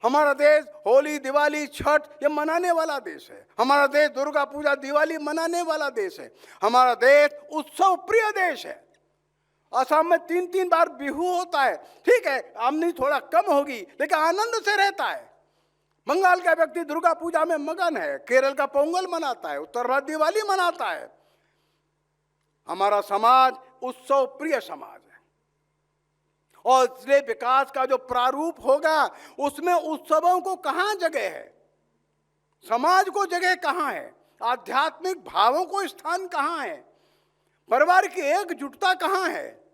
हमारा देश होली, दिवाली, छठ ये मनाने वाला देश है। हमारा देश दुर्गा पूजा, दिवाली मनाने वाला देश है। हमारा देश उत्सव प्रिय देश है। असम में 3-3 बार बिहू होता है। ठीक है, आमदनी थोड़ा कम होगी लेकिन आनंद से रहता है। बंगाल का व्यक्ति दुर्गा पूजा में मगन है, केरल का पोंगल मनाता है, उत्तर भारत दिवाली मनाता है। हमारा समाज उत्सव प्रिय समाज है और इसलिए विकास का जो प्रारूप होगा उसमें उत्सवों को कहाँ जगह है, समाज को जगह कहाँ है, आध्यात्मिक भावों को स्थान कहाँ है, परिवार की एकजुटता कहाँ है।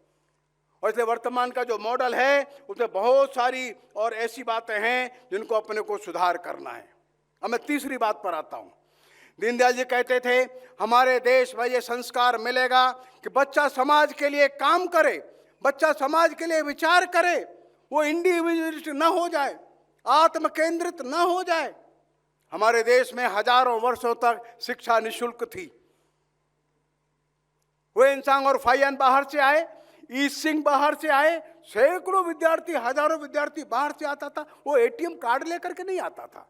और इसलिए वर्तमान का जो मॉडल है उसमें बहुत सारी और ऐसी बातें हैं जिनको अपने को सुधार करना है। अब मैं तीसरी बात पर आता हूँ। दीनदयाल जी कहते थे हमारे देश में ये संस्कार मिलेगा कि बच्चा समाज के लिए काम करे, बच्चा समाज के लिए विचार करे, वो इंडिविजुअलिस्ट न हो जाए, आत्म केंद्रित न हो जाए। हमारे देश में हजारों वर्षों तक शिक्षा निःशुल्क थी। वेनसांग और फाइयान बाहर से आए, ईस्ट सिंह बाहर से आए, सैकड़ों विद्यार्थी, हजारों विद्यार्थी बाहर से आता था। वो एटीएम कार्ड लेकर के नहीं आता था,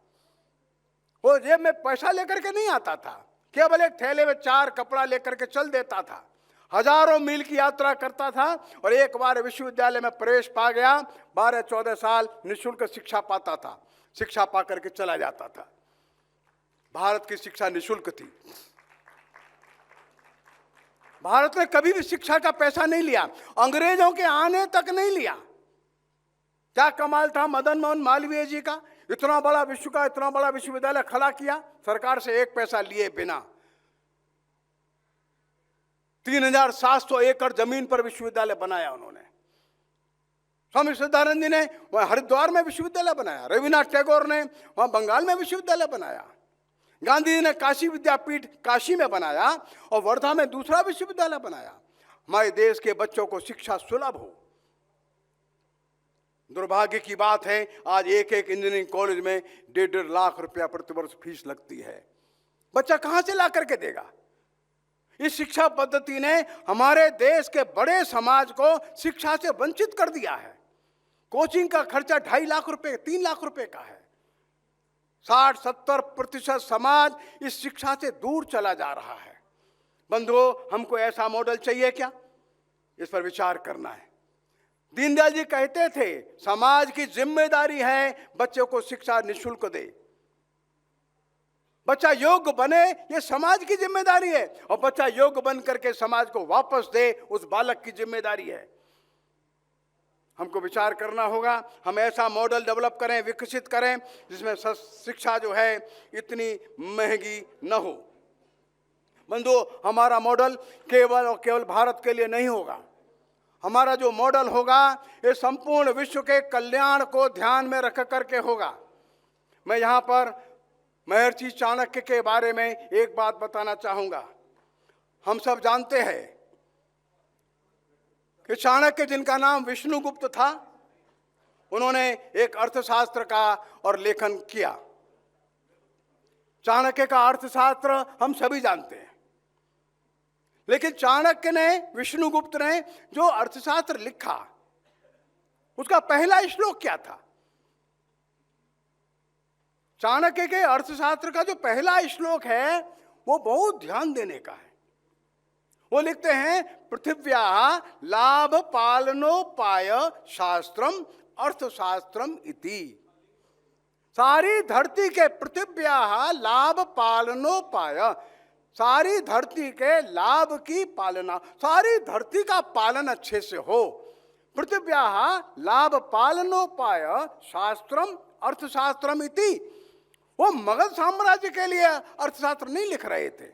वो जेब में पैसा लेकर के नहीं आता था, केवल एक थैले में 4 कपड़ा लेकर के चल देता था। हजारों मील की यात्रा करता था और एक बार विश्वविद्यालय में प्रवेश पा गया, 12-14 साल निःशुल्क शिक्षा पाता था, शिक्षा पा करके चला जाता था। भारत की शिक्षा निःशुल्क थी। भारत ने कभी भी शिक्षा का पैसा नहीं लिया, अंग्रेजों के आने तक नहीं लिया। क्या कमाल था मदन मोहन मालवीय जी का, इतना बड़ा विश्व का इतना बड़ा विश्वविद्यालय खड़ा किया सरकार से एक पैसा लिए बिना। 3700 एकड़ जमीन पर विश्वविद्यालय बनाया उन्होंने। स्वामी श्रद्धानंद जी ने वहां हरिद्वार में विश्वविद्यालय बनाया, रविन्द्रनाथ टैगोर ने वहां बंगाल में विश्वविद्यालय बनाया, गांधी जी ने काशी विद्यापीठ काशी में बनाया और वर्धा में दूसरा विश्वविद्यालय बनाया। हमारे देश के बच्चों को शिक्षा सुलभ हो। दुर्भाग्य की बात है आज एक एक इंजीनियरिंग कॉलेज में 1.5 लाख रुपया प्रतिवर्ष फीस लगती है। बच्चा कहां से ला करके देगा? इस शिक्षा पद्धति ने हमारे देश के बड़े समाज को शिक्षा से वंचित कर दिया है। कोचिंग का खर्चा 2.5 लाख रुपए 3 लाख रुपए का है। 60-70% समाज इस शिक्षा से दूर चला जा रहा है। बंधुओं, हमको ऐसा मॉडल चाहिए क्या? इस पर विचार करना है। दीनदयाल जी कहते थे समाज की जिम्मेदारी है बच्चों को शिक्षा निःशुल्क दे। बच्चा योग्य बने ये समाज की जिम्मेदारी है और बच्चा योग्य बन करके समाज को वापस दे उस बालक की जिम्मेदारी है। हमको विचार करना होगा, हम ऐसा मॉडल डेवलप करें, विकसित करें जिसमें शिक्षा जो है इतनी महंगी न हो। बंधुओं, हमारा मॉडल केवल और केवल भारत के लिए नहीं होगा। हमारा जो मॉडल होगा ये संपूर्ण विश्व के कल्याण को ध्यान में रख करके होगा। मैं यहाँ पर महर्षि चाणक्य के बारे में एक बात बताना चाहूँगा। हम सब जानते हैं कि चाणक्य, जिनका नाम विष्णुगुप्त था, उन्होंने एक अर्थशास्त्र का और लेखन किया। चाणक्य का अर्थशास्त्र हम सभी जानते हैं, लेकिन चाणक्य ने, विष्णुगुप्त ने जो अर्थशास्त्र लिखा उसका पहला श्लोक क्या था? चाणक्य के अर्थशास्त्र का जो पहला श्लोक है वो बहुत ध्यान देने का है। वो लिखते हैं पृथिव्याः लाभ पालनोपाय शास्त्रम अर्थशास्त्रम इति। सारी धरती के पृथिव्याः लाभ पालनोपाय, सारी धरती के लाभ की पालना, सारी धरती का पालन अच्छे से हो। पृथिव्याः लाभ पालनोपाय शास्त्रम अर्थशास्त्रम इति। वो मगध साम्राज्य के लिए अर्थशास्त्र नहीं लिख रहे थे।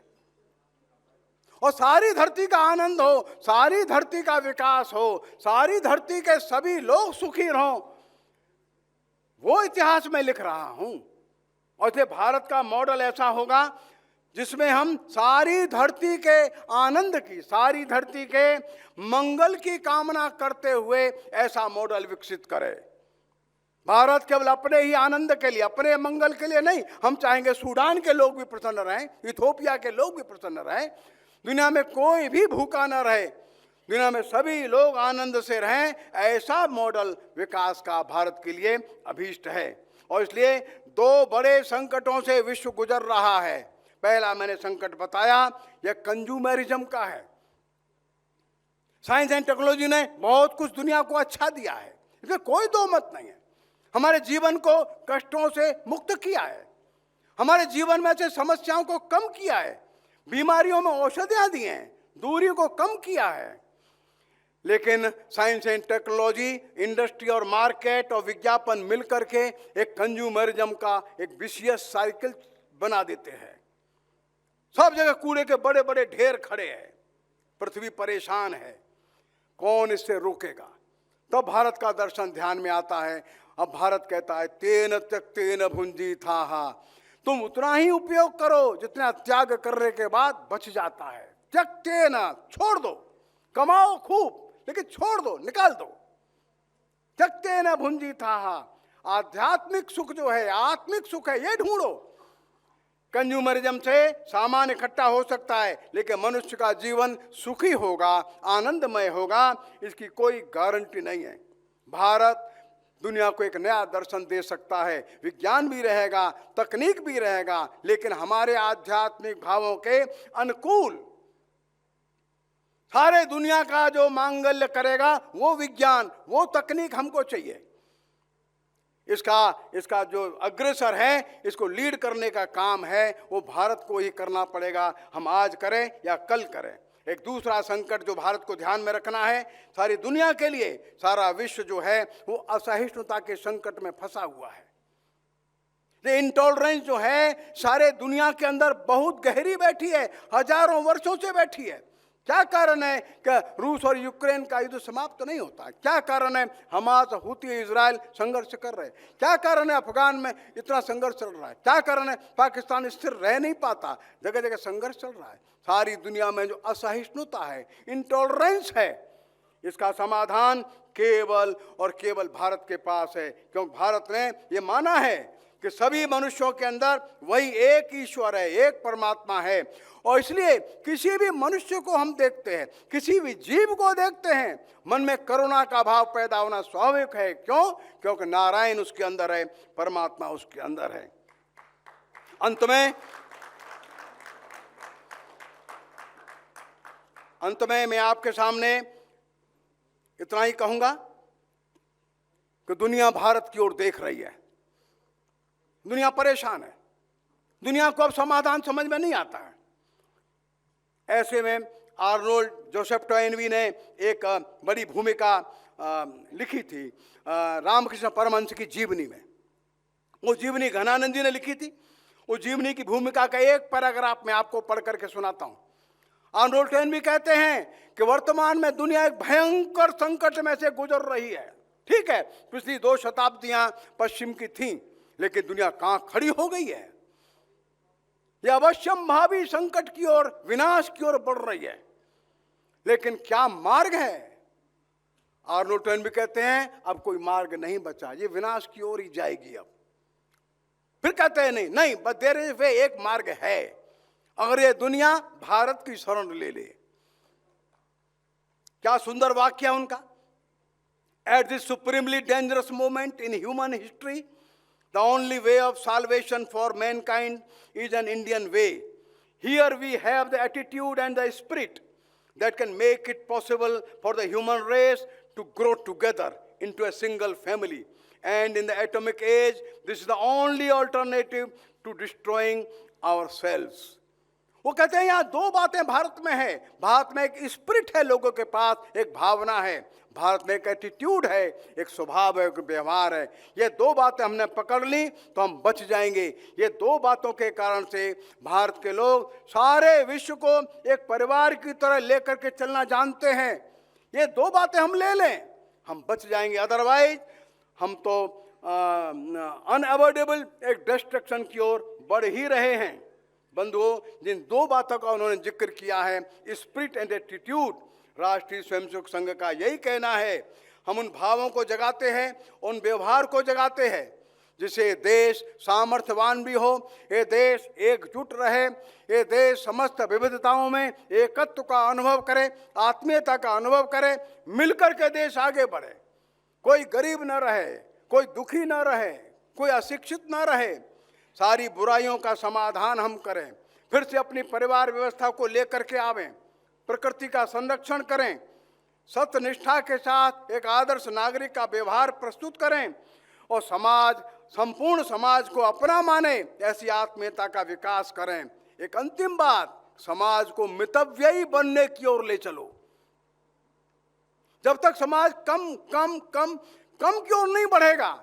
और सारी धरती का आनंद हो, सारी धरती का विकास हो, सारी धरती के सभी लोग सुखी रहो, वो इतिहास में लिख रहा हूं। और इसलिए भारत का मॉडल ऐसा होगा जिसमें हम सारी धरती के आनंद की, सारी धरती के मंगल की कामना करते हुए ऐसा मॉडल विकसित करें। भारत केवल अपने ही आनंद के लिए, अपने मंगल के लिए नहीं, हम चाहेंगे सूडान के लोग भी प्रसन्न रहें, इथोपिया के लोग भी प्रसन्न रहें, दुनिया में कोई भी भूखा न रहे, दुनिया में सभी लोग आनंद से रहें। ऐसा मॉडल विकास का भारत के लिए अभीष्ट है। और इसलिए 2 बड़े संकटों से विश्व गुजर रहा है। पहला मैंने संकट बताया, यह कंज्यूमरिज्म का है। साइंस एंड टेक्नोलॉजी ने बहुत कुछ दुनिया को अच्छा दिया है, इसमें कोई दो मत नहीं है। हमारे जीवन को कष्टों से मुक्त किया है, हमारे जीवन में से समस्याओं को कम किया है, बीमारियों में औषधियां दी हैं, दूरी को कम किया है। लेकिन साइंस एंड टेक्नोलॉजी, इंडस्ट्री और मार्केट और विज्ञापन मिलकर के एक कंज्यूमरिज्म का एक विशियस साइकिल बना देते हैं। सब जगह कूड़े के बड़े बड़े ढेर खड़े हैं, पृथ्वी परेशान है, कौन इससे रोकेगा? तब भारत का दर्शन ध्यान में आता है। अब भारत कहता है तेन त्यक्तेन भुंजीथाः, तुम उतना ही उपयोग करो जितना त्याग करने के बाद बच जाता है। त्यक्तेन, छोड़ दो, कमाओ खूब लेकिन छोड़ दो, निकाल दो। त्यक्तेन भुंजीथाः, आध्यात्मिक सुख जो है, आत्मिक सुख है, ये ढूंढो। कंज्यूमरिज्म से सामान इकट्ठा हो सकता है, लेकिन मनुष्य का जीवन सुखी होगा, आनंदमय होगा, इसकी कोई गारंटी नहीं है। भारत दुनिया को एक नया दर्शन दे सकता है। विज्ञान भी रहेगा, तकनीक भी रहेगा, लेकिन हमारे आध्यात्मिक भावों के अनुकूल सारे दुनिया का जो मांगल्य करेगा वो विज्ञान, वो तकनीक हमको चाहिए। इसका जो अग्रसर है, इसको लीड करने का काम है, वो भारत को ही करना पड़ेगा। हम आज करें या कल करें। एक दूसरा संकट जो भारत को ध्यान में रखना है, सारी दुनिया के लिए सारा विश्व जो है वो असहिष्णुता के संकट में फंसा हुआ है। ये इंटॉलरेंस जो है सारे दुनिया के अंदर बहुत गहरी बैठी है, हजारों वर्षों से बैठी है। क्या कारण है कि रूस और यूक्रेन का युद्ध समाप्त नहीं होता? क्या कारण है हमास, हूती, इजराइल संघर्ष कर रहे हैं? क्या कारण है अफगान में इतना संघर्ष चल रहा है? क्या कारण है पाकिस्तान स्थिर रह नहीं पाता? जगह जगह संघर्ष चल रहा है। सारी दुनिया में जो असहिष्णुता है, इंटॉलरेंस है, इसका समाधान केवल और केवल भारत के पास है। क्योंकि भारत ने ये माना है कि सभी मनुष्यों के अंदर वही एक ईश्वर है, एक परमात्मा है। और इसलिए किसी भी मनुष्य को हम देखते हैं, किसी भी जीव को देखते हैं, मन में करुणा का भाव पैदा होना स्वाभाविक है। क्यों? क्योंकि नारायण उसके अंदर है, परमात्मा उसके अंदर है। अंत में मैं आपके सामने इतना ही कहूंगा कि दुनिया भारत की ओर देख रही है। दुनिया परेशान है। दुनिया को अब समाधान समझ में नहीं आता है। ऐसे में आर्नोल्ड जोसेफ टोयनबी ने एक बड़ी भूमिका लिखी थी रामकृष्ण परमहंस की जीवनी में। वो जीवनी घनानंद जी ने लिखी थी। वो जीवनी की भूमिका का एक पैराग्राफ मैं आपको पढ़ करके सुनाता हूँ। आर्नोल्ड टोयनबी कहते हैं कि वर्तमान में दुनिया एक भयंकर संकट में से गुजर रही है। ठीक है, पिछली 2 शताब्दियां पश्चिम की थीं, लेकिन दुनिया कहां खड़ी हो गई है। यह अवश्यंभावी संकट की ओर, विनाश की ओर बढ़ रही है। लेकिन क्या मार्ग है? आर्नोल्ड टोयनबी कहते हैं अब कोई मार्ग नहीं बचा, ये विनाश की ओर ही जाएगी। अब फिर कहते हैं नहीं, बस देयर इज वे, एक मार्ग है, अगर ये दुनिया भारत की शरण ले ले। क्या सुंदर वाक्य है उनका। At this supremely dangerous moment in human history, the only way of salvation for mankind is an Indian way. Here we have the attitude and the spirit that can make it possible for the human race to grow together into a single family. And in the atomic age, this is the only alternative to destroying ourselves. वो कहते हैं यहाँ 2 बातें भारत में है। भारत में एक spirit है, लोगों के पास एक भावना है। भारत में एक एटीट्यूड है, एक स्वभाव है, एक व्यवहार है। ये 2 बातें हमने पकड़ ली तो हम बच जाएंगे। ये 2 बातों के कारण से भारत के लोग सारे विश्व को एक परिवार की तरह लेकर के चलना जानते हैं। ये 2 बातें हम ले लें, हम बच जाएंगे। अदरवाइज हम तो अनअवॉइडेबल एक डिस्ट्रक्शन की ओर बढ़ ही रहे हैं। बंधुओं, जिन 2 बातों का उन्होंने जिक्र किया है, स्पिरिट एंड एटीट्यूड, राष्ट्रीय स्वयंसेवक संघ का यही कहना है। हम उन भावों को जगाते हैं, उन व्यवहार को जगाते हैं जिससे देश सामर्थ्यवान भी हो, ये देश एकजुट रहे, ये देश समस्त विविधताओं में एकत्व का अनुभव करे, आत्मीयता का अनुभव करे, मिलकर के देश आगे बढ़े। कोई गरीब न रहे, कोई दुखी न रहे, कोई अशिक्षित न रहे। सारी बुराइयों का समाधान हम करें, फिर से अपनी परिवार व्यवस्था को लेकर के आवें, प्रकृति का संरक्षण करें, सत्यनिष्ठा के साथ एक आदर्श नागरिक का व्यवहार प्रस्तुत करें और समाज, संपूर्ण समाज को अपना माने, ऐसी आत्मीयता का विकास करें। एक अंतिम बात, समाज को मितव्ययी बनने की ओर ले चलो। जब तक समाज कम कम कम कम की ओर नहीं बढ़ेगा,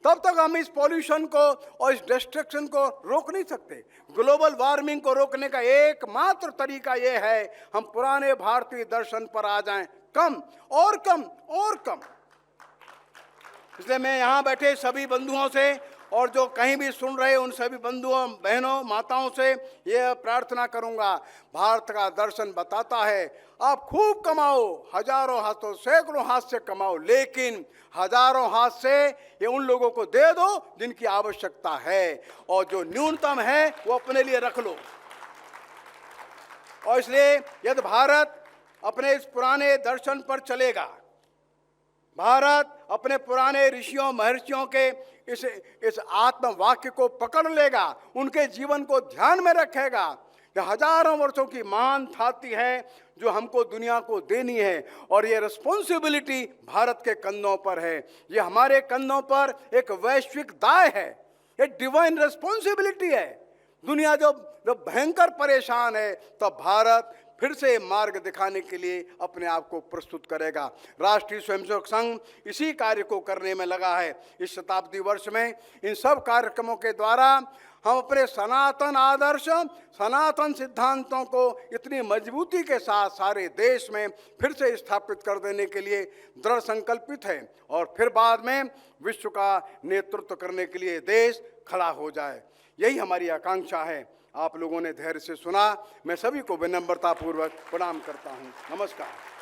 तब तक हम इस पॉल्यूशन को और इस डिस्ट्रक्शन को रोक नहीं सकते। ग्लोबल वार्मिंग को रोकने का एकमात्र तरीका यह है, हम पुराने भारतीय दर्शन पर आ जाएं, कम और कम और कम। इसलिए मैं यहाँ बैठे सभी बंधुओं से और जो कहीं भी सुन रहे उन सभी बंधुओं, बहनों, माताओं से यह प्रार्थना करूंगा, भारत का दर्शन बताता है आप खूब कमाओ, हजारों हाथों, सैकड़ों हाथ से कमाओ, लेकिन हजारों हाथ से ये उन लोगों को दे दो जिनकी आवश्यकता है, और जो न्यूनतम है वो अपने लिए रख लो। और इसलिए यदि भारत अपने इस पुराने दर्शन पर चलेगा, भारत अपने पुराने ऋषियों महर्षियों के इस आत्म वाक्य को पकड़ लेगा, उनके जीवन को ध्यान में रखेगा, यह हजारों वर्षों की महान ख्याति है जो हमको दुनिया को देनी है, और ये रिस्पॉन्सिबिलिटी भारत के कंधों पर है। ये हमारे कंधों पर एक वैश्विक दाय है, ये डिवाइन रिस्पॉन्सिबिलिटी है। दुनिया जब भयंकर परेशान है तो भारत फिर से मार्ग दिखाने के लिए अपने आप को प्रस्तुत करेगा। राष्ट्रीय स्वयंसेवक संघ इसी कार्य को करने में लगा है। इस शताब्दी वर्ष में इन सब कार्यक्रमों के द्वारा हम अपने सनातन आदर्श, सनातन सिद्धांतों को इतनी मजबूती के साथ सारे देश में फिर से स्थापित कर देने के लिए दृढ़ संकल्पित है, और फिर बाद में विश्व का नेतृत्व करने के लिए देश खड़ा हो जाए। यही हमारी आकांक्षा है। आप लोगों ने धैर्य से सुना। मैं सभी को विनम्रतापूर्वक प्रणाम करता हूँ। नमस्कार।